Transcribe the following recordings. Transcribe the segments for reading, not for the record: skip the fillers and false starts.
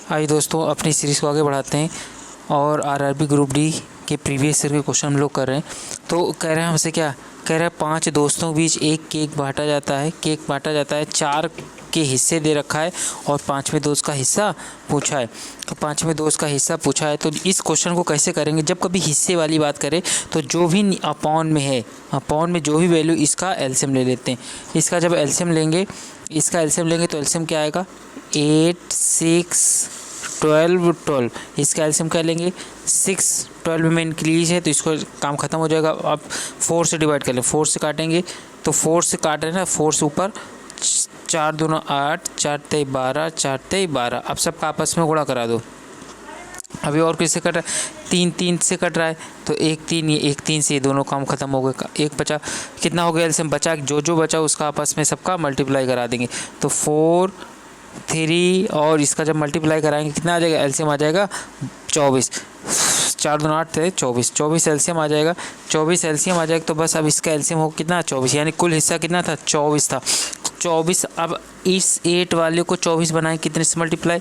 आइए दोस्तों, अपनी सीरीज़ को आगे बढ़ाते हैं और आरआरबी ग्रुप डी के प्रीवियस ईयर के क्वेश्चन हम लोग कर रहे हैं। तो कह रहे हैं हमसे, क्या कह रहा है, 5 दोस्तों के बीच एक केक बांटा जाता है। 4 के हिस्से दे रखा है और 5वें दोस्त का हिस्सा पूछा है। तो 5वें दोस्त का हिस्सा पूछा है, तो इस क्वेश्चन को कैसे करेंगे। जब कभी हिस्से वाली बात करें तो जो भी अपॉन में है, अपॉन में जो भी वैल्यू, इसका एलसीएम ले लेते हैं। इसका जब एलसीएम लेंगे, तो एलसीएम क्या आएगा, 8, 6, 12। इसका एलसीएम क्या लेंगे, 6, 12 में इंक्रीज है तो इसको काम खत्म हो जाएगा। अब 4 से डिवाइड कर लें, 4 से काटेंगे तो 4 से काट रहे हैं ना, 4 से ऊपर 4 दूना 8, 4 तेई 12, 4 तेई 12। अब सबका आपस में गुणा करा दो। अभी और किससे कट रहा है, 3 से कट रहा है तो 1 3, ये 1 3 से ये दोनों काम खत्म हो गए। एक बचा, कितना हो गया एलसीएम, बचा जो बचा उसका आपस में सबका मल्टीप्लाई करा देंगे। तो 4, 3 और इसका जब मल्टीप्लाई कराएंगे कितना आ जाएगा, एलसीएम आ जाएगा 24। 4 दूना 8 थे 24 एलसीएम आ जाएगा। 24 एलसीएम आ जाएगा तो बस अब इसका एलसीएम हो कितना, 24, यानी कुल हिस्सा कितना था, 24 था। 24, अब इस 8 वाले को 24 बनाए कितने से मल्टीप्लाई,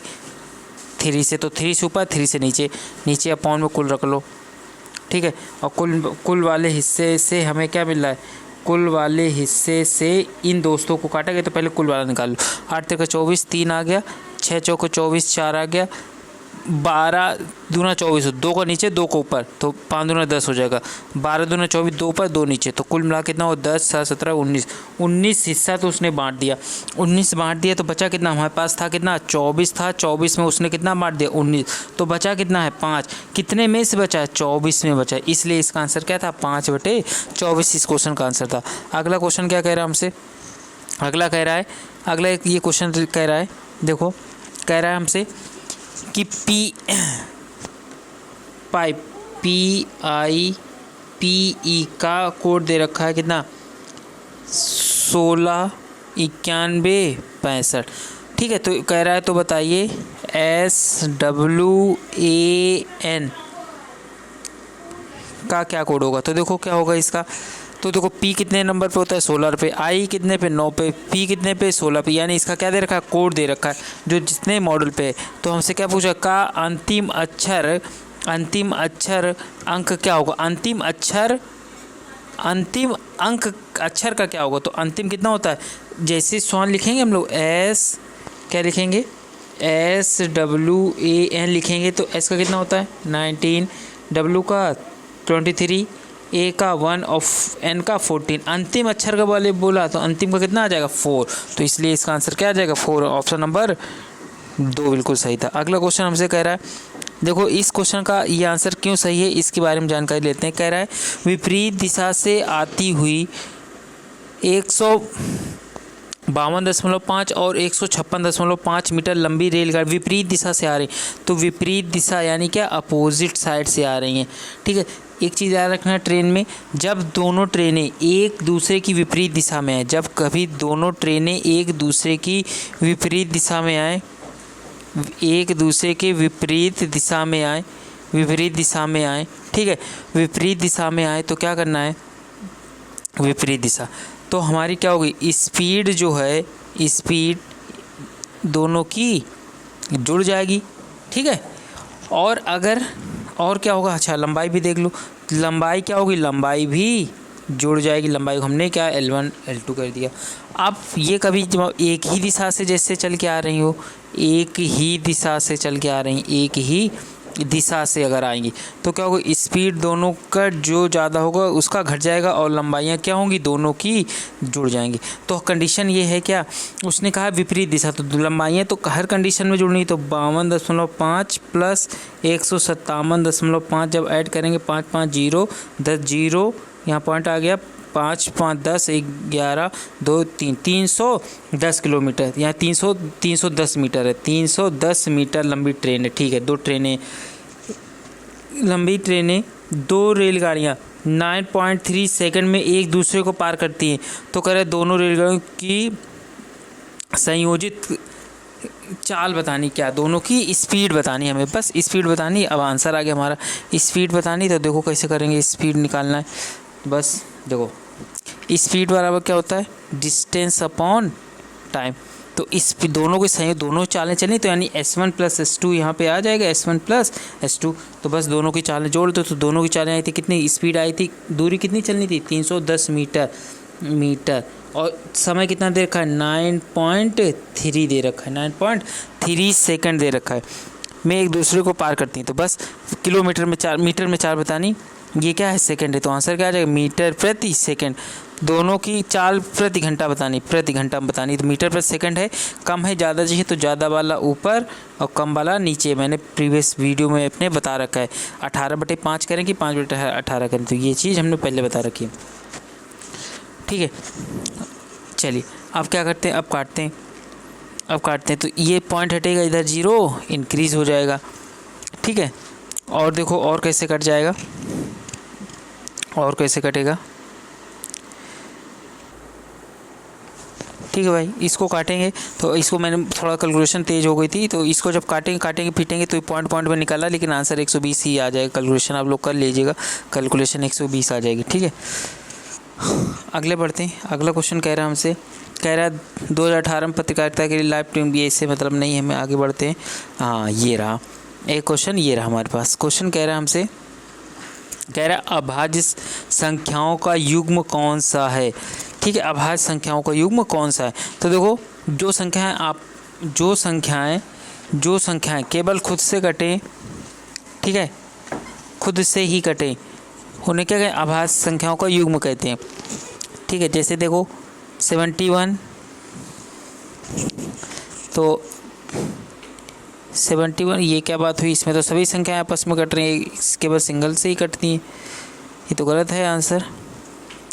3 से। तो 3 से ऊपर 3 से नीचे अपॉन में कुल रख लो, ठीक है। और कुल वाले हिस्से से हमें क्या मिल रहा है, कुल वाले हिस्से से इन दोस्तों को काटा गया तो पहले कुल वाला निकाल लो। 8 3 24, 3 आ गया, 6 4 24, 4 आ गया, 12 दूना 24, 2 को नीचे 2 को ऊपर तो 5 दूना 10 हो जाएगा। 12 दूना 24, 2 ऊपर 2 नीचे, तो कुल मिला कितना हो, 10 7 17 19। 19 हिस्सा तो उसने बांट दिया, 19 बांट दिया तो बचा कितना, हमारे पास था कितना, 24 था। 24 में उसने कितना बांट दिया, 19, तो बचा कितना है, 5। कितने में से बचा है, 24 में बचा है, इसलिए इसका आंसर क्या था, 5/24 इस क्वेश्चन का आंसर था। अगला क्वेश्चन क्या कह रहा है हमसे, अगला ये क्वेश्चन कह रहा है, देखो कह रहा है हमसे कि PIPE का कोड दे रखा है कितना, 16 91 65, ठीक है। तो कह रहा है, तो बताइए SWAN का क्या कोड होगा। तो देखो क्या होगा इसका, तो देखो P कितने नंबर पे होता है, 16 पे, I कितने पे, 9 पे, P कितने पे, 16 पे, यानी इसका क्या दे रखा है, कोड दे रखा है जो जितने मॉडल पे है। तो हमसे क्या पूछा, का अंतिम अक्षर अंक क्या होगा, अंतिम अंक अक्षर का क्या होगा। तो अंतिम कितना होता है, जैसे स्वान लिखेंगे हम लोग, क्या लिखेंगे, SWAN लिखेंगे तो S का कितना होता है 19, W का 23, A का 1 और N का 14। अंतिम अक्षर का वाले बोला तो अंतिम का कितना आ जाएगा, 4। तो इसलिए इसका आंसर क्या आ जाएगा, 4। ऑप्शन नंबर 2 बिल्कुल सही था। अगला क्वेश्चन हमसे कह रहा है, देखो इस क्वेश्चन का ये आंसर क्यों सही है इसके बारे में जानकारी लेते हैं। कह रहा है विपरीत दिशा से आती हुई 152.5 और 156.5 मीटर लंबी रेलगाड़ी विपरीत दिशा से आ रही, तो विपरीत दिशा यानी क्या, अपोजिट साइड से आ रही हैं, ठीक है। एक चीज़ याद रखना, ट्रेन में जब दोनों ट्रेनें एक दूसरे की विपरीत दिशा में आए, जब कभी दोनों ट्रेनें एक दूसरे की विपरीत दिशा में आए, एक दूसरे के विपरीत दिशा में आए, ठीक है, विपरीत दिशा में आए तो क्या करना है, विपरीत दिशा, तो हमारी क्या होगी, स्पीड जो है, स्पीड दोनों की जुड़ जाएगी, ठीक है। और अगर और क्या होगा, अच्छा लंबाई भी देख लो, लंबाई क्या होगी, लंबाई भी जुड़ जाएगी। लंबाई को हमने क्या L1 L2 कर दिया। अब ये कभी एक ही दिशा से जैसे चल के आ रही हो, एक ही दिशा से चल के आ रही, एक ही दिशा से अगर आएंगी तो क्या होगा, स्पीड दोनों का जो ज़्यादा होगा उसका घट जाएगा और लंबाइयाँ क्या होंगी, दोनों की जुड़ जाएंगी। तो कंडीशन ये है क्या, उसने कहा विपरीत दिशा, तो लंबाइयाँ तो हर कंडीशन में जुड़नी, तो 52.5 प्लस 157.5 जब ऐड करेंगे 5 5 0 10 0, यहाँ पॉइंट आ गया, 5 5 10 11 2 3 310 किलोमीटर, यहाँ 310 मीटर है, 310 मीटर लंबी ट्रेन है, ठीक है। लंबी ट्रेनें, 2 रेलगाड़ियाँ 9.3 सेकंड में एक दूसरे को पार करती हैं। तो कह रहे दोनों रेलगाड़ियों की संयोजित चाल बतानी, क्या, दोनों की स्पीड बतानी, हमें बस स्पीड बतानी। अब आंसर आ गया हमारा, स्पीड बतानी, तो देखो कैसे करेंगे, स्पीड निकालना है, बस देखो स्पीड बराबर क्या होता है, डिस्टेंस अपॉन टाइम। तो इस दोनों के संयोग दोनों चालें चलें तो यानी S1 प्लस S2 यहाँ पे आ जाएगा, S1 प्लस S2। तो बस दोनों की चालें जोड़ दो तो दोनों की चालें आई थी, कितनी स्पीड आई थी, दूरी कितनी चलनी थी 310 मीटर और समय कितना दे रखा है 9.3 दे रखा है, 9.3 सेकंड दे रखा है। मैं एक दूसरे को पार करती हूँ तो बस किलोमीटर में 4 मीटर में 4 बतानी, ये क्या है सेकंड है, तो आंसर क्या आ जाएगा मीटर प्रति सेकंड। दोनों की चाल प्रति घंटा बतानी, प्रति घंटा में बतानी, तो मीटर प्रति सेकंड है, कम है ज़्यादा चाहिए तो ज़्यादा वाला ऊपर और कम वाला नीचे। मैंने प्रीवियस वीडियो में अपने बता रखा है 18/5 करें कि 5/18 करें, तो ये चीज़ हमने पहले बता रखी है। ठीक है, चलिए अब क्या करते हैं, अब काटते हैं तो ये पॉइंट हटेगा, इधर 0 इंक्रीज़ हो जाएगा। ठीक है, और देखो और कैसे कट जाएगा, और कैसे कटेगा। ठीक है भाई, इसको काटेंगे तो इसको मैंने थोड़ा कैलकुलेशन तेज़ हो गई थी, तो इसको जब काटेंगे फिटेंगे तो पॉइंट में निकाला, लेकिन आंसर 120 ही आ जाएगा। कैलकुलेशन आप लोग कर लीजिएगा, कैलकुलेशन 120 आ जाएगी। ठीक है, अगले बढ़ते हैं। अगला क्वेश्चन कह रहा है हमसे, कह रहा है 2018 में पत्रकारिता के लिए लाइव ट्रेन भी इससे मतलब नहीं है। हमें आगे बढ़ते हैं। हाँ, ये रहा एक क्वेश्चन, ये रहा हमारे पास क्वेश्चन। कह रहा है हमसे, कह रहा है अभाज्य संख्याओं का युग्म कौन सा है। ठीक है, अभाज्य संख्याओं का युग्म कौन सा है। तो देखो जो संख्याएं केवल खुद से कटें, ठीक है, खुद से ही कटें, उन्हें क्या कहते हैं, अभाज्य संख्याओं का युग्म कहते हैं। ठीक है, जैसे देखो 71, तो 71 ये क्या बात हुई, इसमें तो सभी संख्याएं आपस में कट रही हैं, केवल सिंगल से ही कटती हैं, ये तो गलत है आंसर।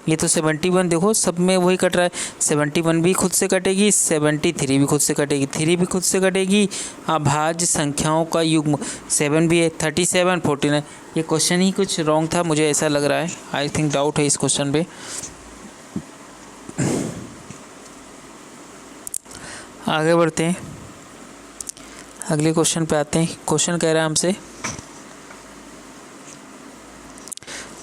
ये तो 71 देखो सब में वही कट रहा है, 71 भी खुद से कटेगी, 73 भी खुद से कटेगी, 3 भी खुद से कटेगी। अभाज्य संख्याओं का युग्म 7 भी है, 37, 49। ये क्वेश्चन ही कुछ रॉन्ग था, मुझे ऐसा लग रहा है। आई थिंक डाउट है इस क्वेश्चन पे। आगे बढ़ते हैं, अगले क्वेश्चन पे आते हैं। क्वेश्चन कह रहा है हमसे,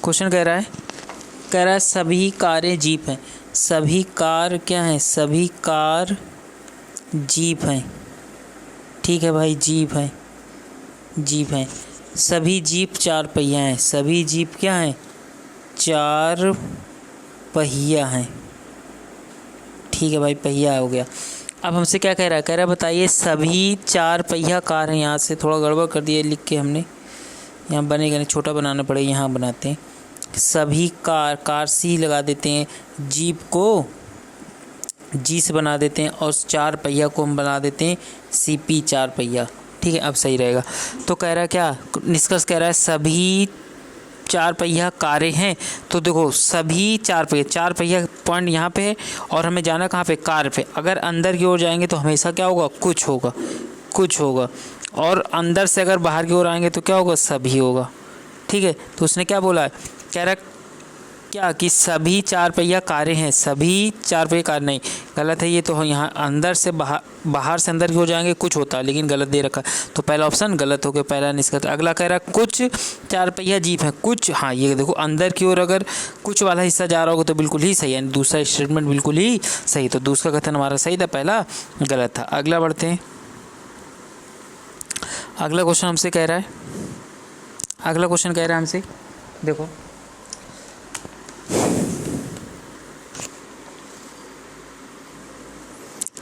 क्वेश्चन कह रहा है सभी कारें जीप हैं। सभी कार क्या हैं, सभी कार जीप हैं। ठीक है भाई, जीप हैं। सभी जीप 4 पहिया हैं। सभी जीप क्या हैं, 4 पहिया हैं। ठीक है भाई, पहिया हो गया। अब हमसे क्या कह रहा है, बताइए सभी 4 पहिया कार हैं। यहाँ से थोड़ा गड़बड़ कर दिया लिख के हमने, यहाँ बनेगा नहीं, छोटा बनाना पड़ेगा, यहाँ बनाते हैं। सभी कार सी लगा देते हैं, जीप को जी से बना देते हैं और 4 पहिया को हम बना देते हैं CP 4 पहिया। ठीक है, अब सही रहेगा। तो कह रहा है क्या निष्कर्ष, कह रहा है सभी 4 पहिया कारें हैं। तो देखो सभी 4 पहिया पॉइंट यहाँ पे है और हमें जाना कहाँ पे, कार पे। अगर अंदर की ओर जाएंगे तो हमेशा क्या होगा, कुछ होगा और अंदर से अगर बाहर की ओर आएंगे तो क्या होगा, सभी होगा। ठीक है, तो उसने क्या बोला है, कह रहा क्या कि सभी 4 पहिया कारें हैं। सभी 4 पहिया कार नहीं, गलत है ये तो। यहाँ अंदर से बाहर से अंदर की हो जाएंगे कुछ होता है, लेकिन गलत दे रखा है, तो पहला ऑप्शन गलत हो गया, पहला निष्कर्ष। अगला कह रहा कुछ 4 पहिया जीप है, कुछ। हाँ, ये देखो अंदर की ओर अगर कुछ वाला हिस्सा जा रहा होगा तो बिल्कुल ही सही है, दूसरा स्टेटमेंट बिल्कुल ही सही। तो दूसरा कथन हमारा सही था, पहला गलत था। अगला बढ़ते हैं। अगला क्वेश्चन हमसे कह रहा है, हमसे देखो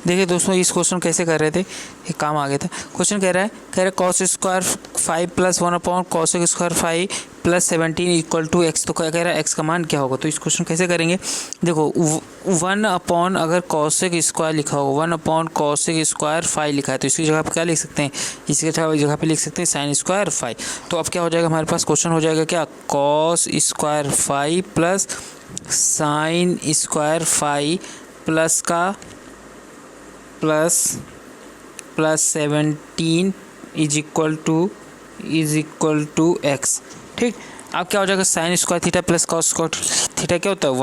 देखिए दोस्तों, इस क्वेश्चन कैसे कर रहे थे, एक काम आ गया था। क्वेश्चन कह रहा है cos square 5 + 1/, cos square 5 + 17 = x। तो कह रहा है x का मान क्या होगा। तो इस क्वेश्चन कैसे करेंगे, देखो 1/, अगर cos स्क्वायर लिखा हो, 1/, cos स्क्वायर 5 लिखा है, तो इसकी जगह पर क्या लिख सकते हैं, इसकी जगह पे लिख सकते हैं sin स्क्वायर 5। तो अब क्या हो जाएगा, हमारे पास क्वेश्चन हो जाएगा क्या, cos square 5 + sin square 5 plus का plus 17 is equal to x। ठीक, अब क्या हो जाएगा, sine square theta plus cos square theta क्या होता है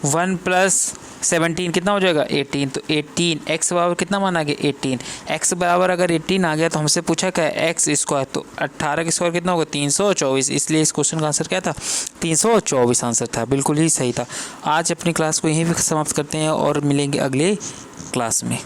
1 + 17 कितना हो जाएगा 18। तो 18 x बराबर कितना मान आ गया 18। x बराबर अगर 18 आ गया तो हमसे पूछा क्या है x स्क्वायर, तो 18 का स्क्वायर कितना होगा 324। इसलिए इस क्वेश्चन का आंसर क्या था 324 आंसर था, बिल्कुल ही सही था। आज अपनी क्लास को यहीं भी समाप्त करते हैं और मिलेंगे अगले क्लास में।